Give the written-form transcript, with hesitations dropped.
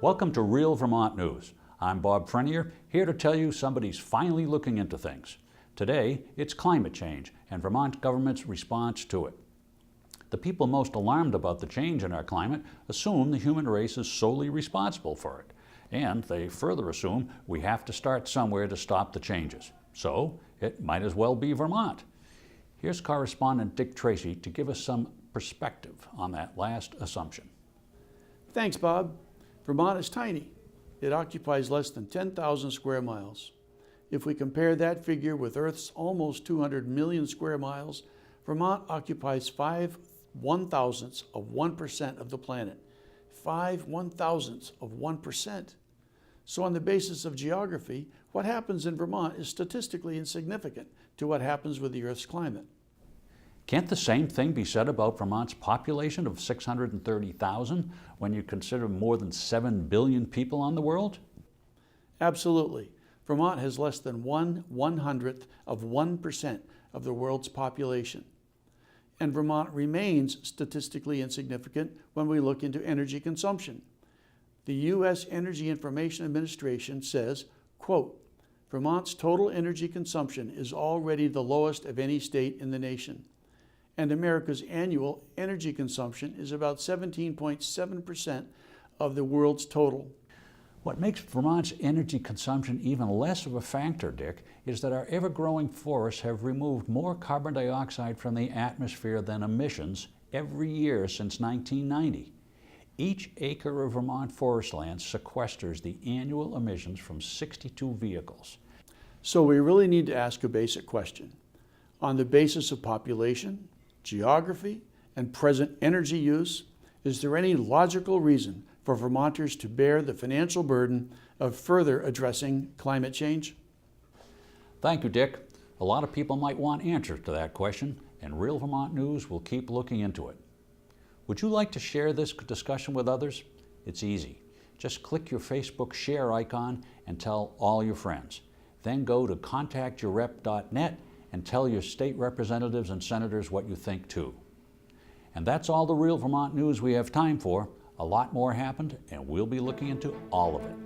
Welcome to Real Vermont News. I'm Bob Frenier, here to tell you somebody's finally looking into things. Today, it's climate change and Vermont government's response to it. The people most alarmed about the change in our climate assume the human race is solely responsible for it. And they further assume we have to start somewhere to stop the changes. So, it might as well be Vermont. Here's correspondent Dick Tracy to give us some perspective on that last assumption. Thanks, Bob. Vermont is tiny. It occupies less than 10,000 square miles. If we compare that figure with Earth's almost 200 million square miles, Vermont occupies 5/1000ths of 1% of the planet. 5/1000ths of 1%. So on the basis of geography, what happens in Vermont is statistically insignificant to what happens with the Earth's climate. Can't the same thing be said about Vermont's population of 630,000 when you consider more than 7 billion people on the world? Absolutely. Vermont has less than 1/100th of 1% of the world's population. And Vermont remains statistically insignificant when we look into energy consumption. The U.S. Energy Information Administration says, quote, "Vermont's total energy consumption is already the lowest of any state in the nation. And America's annual energy consumption is about 17.7% of the world's total." What makes Vermont's energy consumption even less of a factor, Dick, is that our ever-growing forests have removed more carbon dioxide from the atmosphere than emissions every year since 1990. Each acre of Vermont forest land sequesters the annual emissions from 62 vehicles. So we really need to ask a basic question. On the basis of population, geography, and present energy use, is there any logical reason for Vermonters to bear the financial burden of further addressing climate change? Thank you, Dick. A lot of people might want answers to that question, and Real Vermont News will keep looking into it. Would you like to share this discussion with others? It's easy. Just click your Facebook share icon and tell all your friends. Then go to contactyourrep.net and tell your state representatives and senators what you think too. And that's all the Real Vermont News we have time for. A lot more happened, and we'll be looking into all of it.